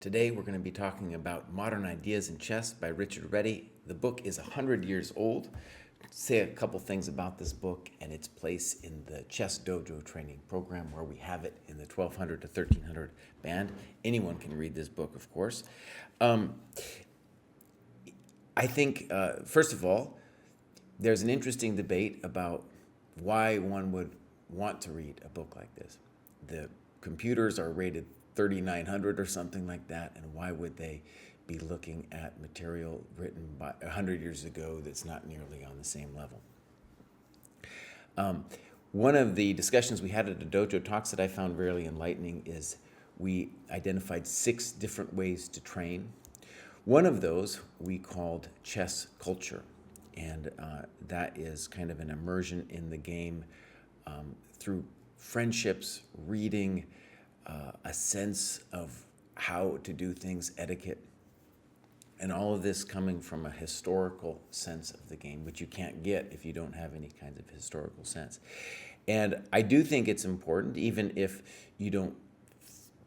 Today we're going to be talking about Modern Ideas in Chess by Richard Reti. The book is 100 years old. Say a couple things about this book and its place in the ChessDojo Training Program, where we have it in the 1200 to 1300 band. Anyone can read this book, of course. I think, first of all, there's an interesting debate about why one would want to read a book like this. The computers are rated 3,900 or something like that, and why would they be looking at material written by 100 years ago that's not nearly on the same level? One of the discussions we had at the dojo talks that I found really enlightening is we identified 6 different ways to train. One of those we called chess culture, and that is kind of an immersion in the game through friendships, reading, a sense of how to do things, etiquette, and all of this coming from a historical sense of the game, which you can't get if you don't have any kind of historical sense. And I do think it's important, even if you don't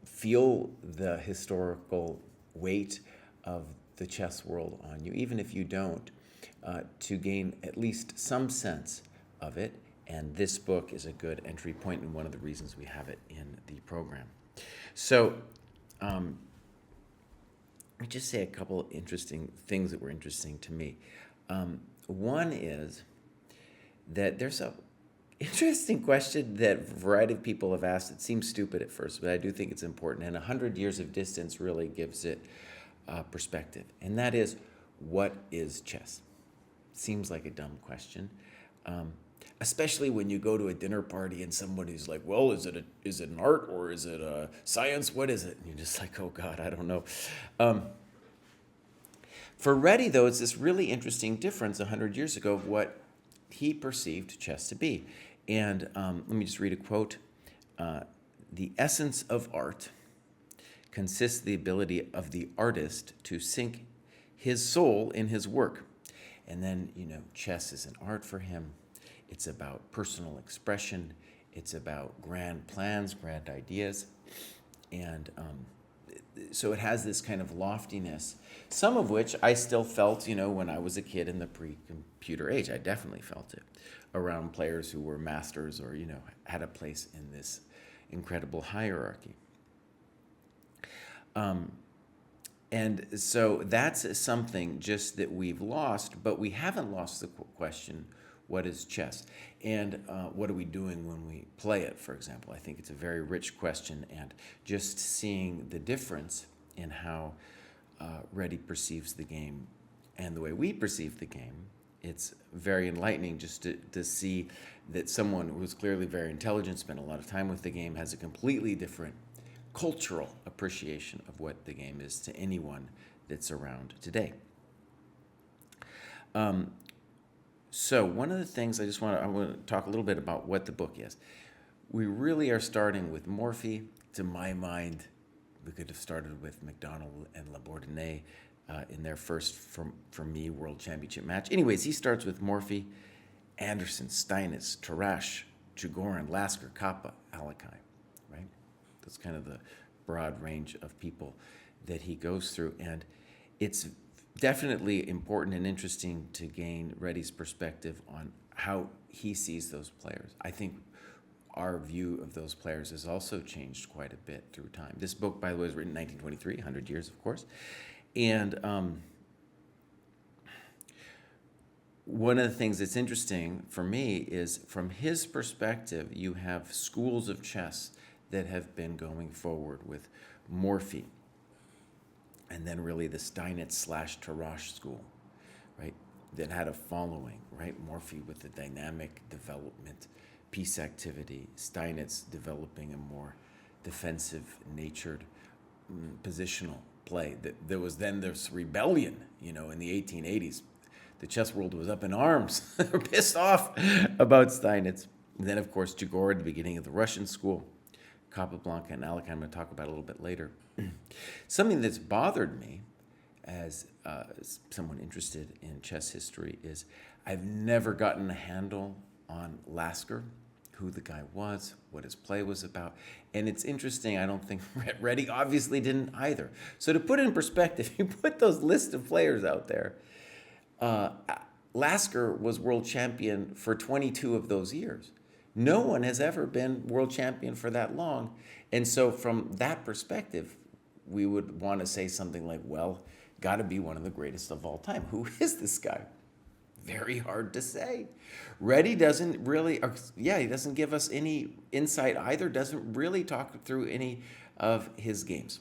feel the historical weight of the chess world on you, even if you don't, to gain at least some sense of it. And this book is a good entry point and one of the reasons we have it in the program. So let me just say a couple interesting things that were interesting to me. One is that there's a interesting question that a variety of people have asked. It seems stupid at first, but I do think it's important. And 100 years of distance really gives it perspective. And that is, what is chess? Seems like a dumb question. Especially when you go to a dinner party and somebody's like, well, is it an art or is it a science? What is it? And you're just like, oh God, I don't know. For Reti, though, it's this really interesting difference 100 years ago of what he perceived chess to be. And let me just read a quote. The essence of art consists the ability of the artist to sink his soul in his work. And then, chess is an art for him. It's about personal expression. It's about grand plans, grand ideas. And so it has this kind of loftiness, some of which I still felt, when I was a kid in the pre-computer age. I definitely felt it around players who were masters or, had a place in this incredible hierarchy. And so that's something just that we've lost, but we haven't lost the question, what is chess? And what are we doing when we play it, for example? I think it's a very rich question, and just seeing the difference in how Reti perceives the game and the way we perceive the game, it's very enlightening just to see that someone who's clearly very intelligent, spent a lot of time with the game, has a completely different cultural appreciation of what the game is to anyone that's around today. So one of the things I want to talk a little bit about what the book is. We really are starting with Morphy. To my mind, we could have started with McDonald and Labourdonnais in their first, for me, World Championship match. Anyways, he starts with Morphy, Anderson, Steinitz, Tarrasch, Chigorin, Lasker, Kappa, Alekhine, right? That's kind of the broad range of people that he goes through. And it's definitely important and interesting to gain Reti's perspective on how he sees those players. I think our view of those players has also changed quite a bit through time. This book, by the way, was written in 1923, 100 years, of course. And one of the things that's interesting for me is, from his perspective, you have schools of chess that have been going forward with Morphy, and then really the Steinitz/Tarrasch school, right, that had a following, right? Morphy with the dynamic development, piece activity, Steinitz developing a more defensive-natured positional play. There was then this rebellion, in the 1880s. The chess world was up in arms. They were pissed off about Steinitz. And then, of course, Chigorin, the beginning of the Russian school, Capablanca and Alekhine, I'm going to talk about a little bit later. Something that's bothered me as someone interested in chess history is I've never gotten a handle on Lasker who the guy was, what his play was about. And it's interesting, I don't think Reti obviously didn't either. So to put it in perspective, you put those list of players out there. Uh, Lasker was world champion for 22 of those years. No one has ever been world champion for that long. And so from that perspective, we would want to say something like, well, got to be one of the greatest of all time. Who is this guy? Very hard to say. Reti doesn't really, he doesn't give us any insight either, doesn't really talk through any of his games.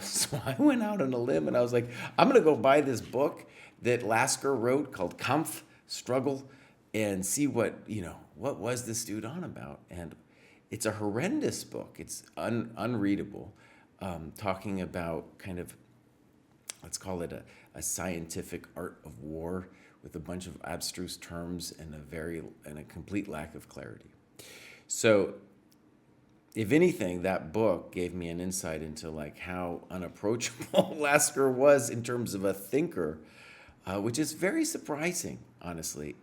So I went out on a limb and I was like, I'm going to go buy this book that Lasker wrote called Kampf, Struggle, and see what was this dude on about. And it's a horrendous book. It's unreadable, talking about kind of, let's call it a scientific art of war with a bunch of abstruse terms and a complete lack of clarity. So if anything, that book gave me an insight into like how unapproachable Lasker was in terms of a thinker, which is very surprising, honestly.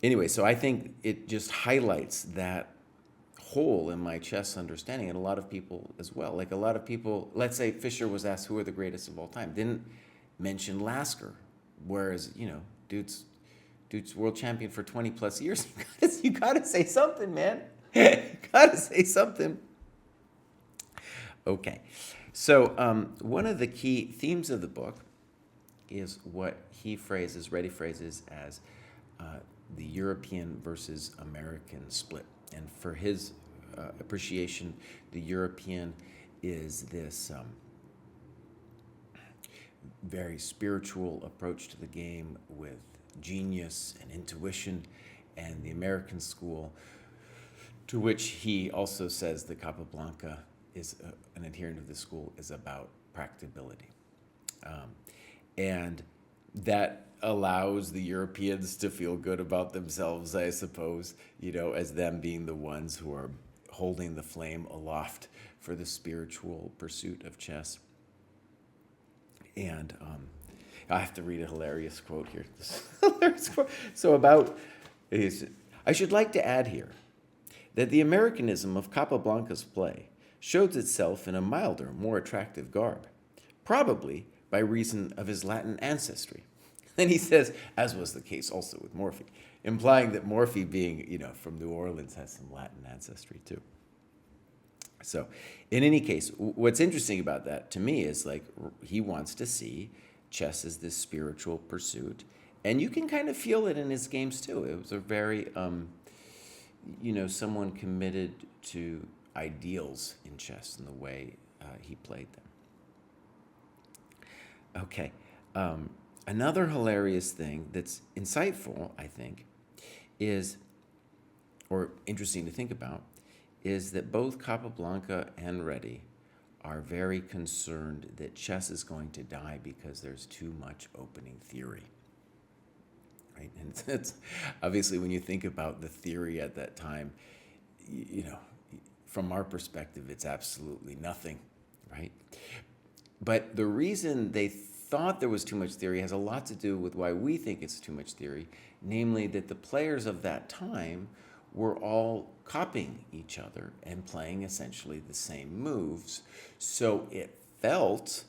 Anyway, so I think it just highlights that hole in my chess understanding, and a lot of people as well. Like a lot of people, let's say Fischer was asked who are the greatest of all time, didn't mention Lasker, whereas dude's world champion for 20 plus years. You gotta say something, man. You gotta say something. Okay, so one of the key themes of the book is what Reti phrases as the European versus American split. And for his appreciation, the European is this very spiritual approach to the game with genius and intuition, and the American school, to which he also says that Capablanca is an adherent of the school, is about practicability. And that allows the Europeans to feel good about themselves, I suppose, as them being the ones who are holding the flame aloft for the spiritual pursuit of chess. And I have to read a hilarious quote here. So I should like to add here that the Americanism of Capablanca's play shows itself in a milder, more attractive garb, probably by reason of his Latin ancestry. Then he says, as was the case also with Morphy, implying that Morphy, being from New Orleans, has some Latin ancestry too. So in any case, what's interesting about that to me is like he wants to see chess as this spiritual pursuit, and you can kind of feel it in his games too. It was a very, someone committed to ideals in chess in the way he played them. Okay. Another hilarious thing that's insightful, I think, or interesting to think about, is that both Capablanca and Reti are very concerned that chess is going to die because there's too much opening theory. Right? And it's obviously, when you think about the theory at that time, from our perspective, it's absolutely nothing, right? But the reason they thought there was too much theory has a lot to do with why we think it's too much theory, namely that the players of that time were all copying each other and playing essentially the same moves. So it felt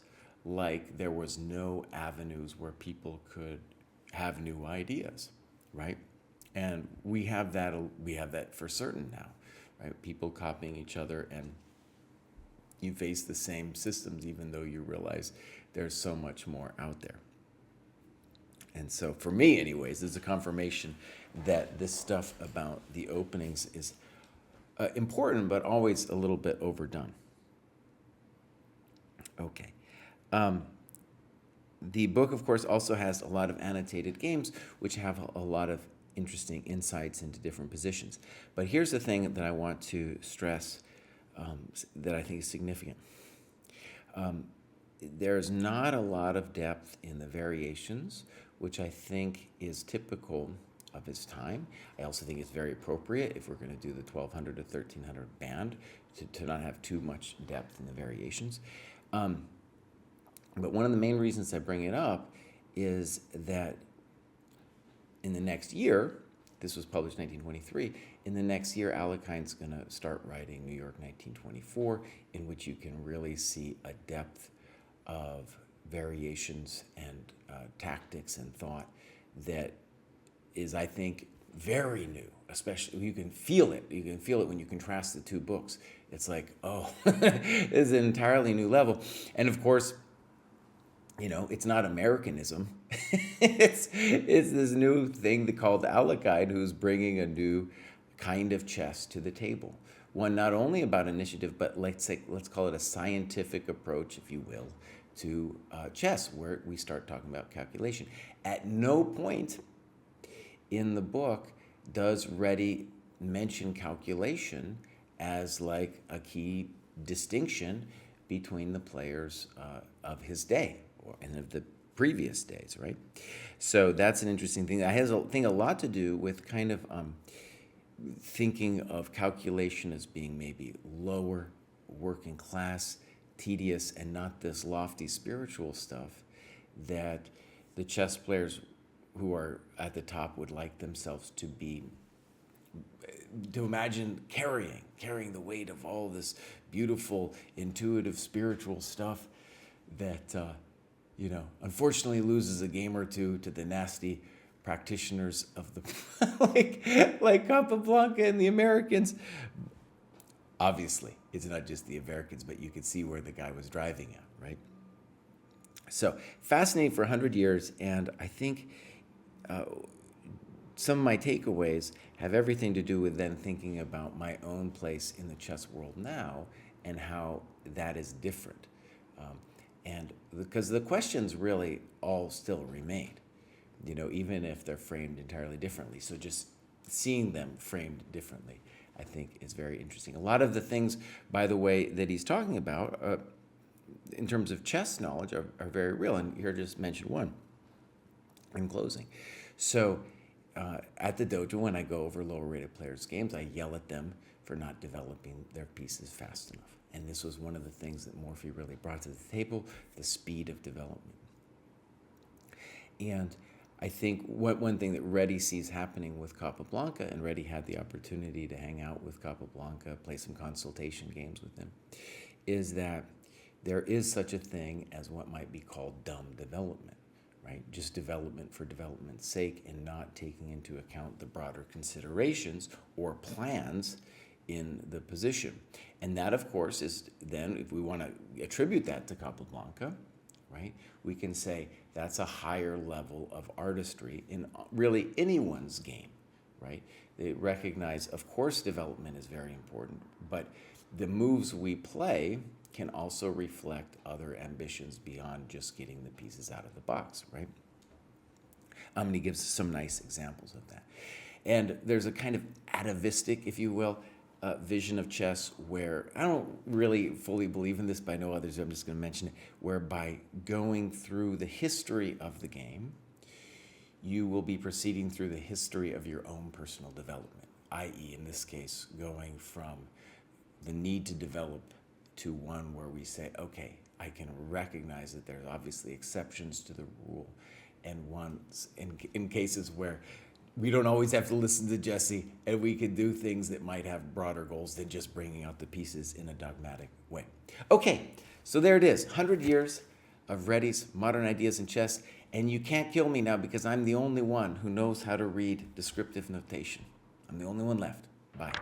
like there was no avenues where people could have new ideas, right? And we have that for certain now, right? People copying each other, and you face the same systems even though you realize there's so much more out there. And so for me, anyways, there's a confirmation that this stuff about the openings is important, but always a little bit overdone. Okay. The book, of course, also has a lot of annotated games, which have a lot of interesting insights into different positions. But here's the thing that I want to stress that I think is significant. There's not a lot of depth in the variations, which I think is typical of his time. I also think it's very appropriate if we're going to do the 1200 to 1300 band to not have too much depth in the variations. But one of the main reasons I bring it up is that in the next year, This was published 1923. In the next year, Alekhine's going to start writing New York 1924, in which you can really see a depth of variations and tactics and thought that is, I think, very new. Especially, you can feel it. You can feel it when you contrast the two books. It's like, oh, this is an entirely new level. And of course, it's not Americanism. it's this new thing called Alekhine, who's bringing a new kind of chess to the table. One not only about initiative, but let's call it a scientific approach, if you will, to chess, where we start talking about calculation. At no point in the book does Reti mention calculation as like a key distinction between the players of his day and of the previous days, right? So that's an interesting thing. That has, I think, a lot to do with kind of thinking of calculation as being maybe lower, working class, tedious, and not this lofty spiritual stuff that the chess players who are at the top would like themselves to be, to imagine carrying the weight of all this beautiful, intuitive, spiritual stuff that, unfortunately loses a game or two to the nasty practitioners of the, like Capablanca and the Americans. Obviously, it's not just the Americans, but you could see where the guy was driving at, right? So, fascinating for 100 years, and I think some of my takeaways have everything to do with then thinking about my own place in the chess world now and how that is different. And because the questions really all still remain, even if they're framed entirely differently. So just seeing them framed differently, I think, is very interesting. A lot of the things, by the way, that he's talking about in terms of chess knowledge are very real. And here, just mention one in closing. So at the dojo, when I go over lower-rated players' games, I yell at them for not developing their pieces fast enough. And this was one of the things that Morphy really brought to the table, the speed of development. And I think one thing that Reti sees happening with Capablanca, and Reti had the opportunity to hang out with Capablanca, play some consultation games with him, is that there is such a thing as what might be called dumb development, right? Just development for development's sake and not taking into account the broader considerations or plans in the position. And that, of course, is then, if we want to attribute that to Capablanca, right, we can say that's a higher level of artistry in really anyone's game, right? They recognize, of course, development is very important, but the moves we play can also reflect other ambitions beyond just getting the pieces out of the box, right? And he gives some nice examples of that. And there's a kind of atavistic, if you will, vision of chess where I don't really fully believe in this, but I know others, I'm just going to mention it, where by going through the history of the game, you will be proceeding through the history of your own personal development, i.e., in this case, going from the need to develop to one where we say, okay, I can recognize that there's obviously exceptions to the rule, and once in cases where we don't always have to listen to Jesse, and we can do things that might have broader goals than just bringing out the pieces in a dogmatic way. Okay, so there it is, 100 years of Reti's modern ideas in chess, and you can't kill me now because I'm the only one who knows how to read descriptive notation. I'm the only one left. Bye.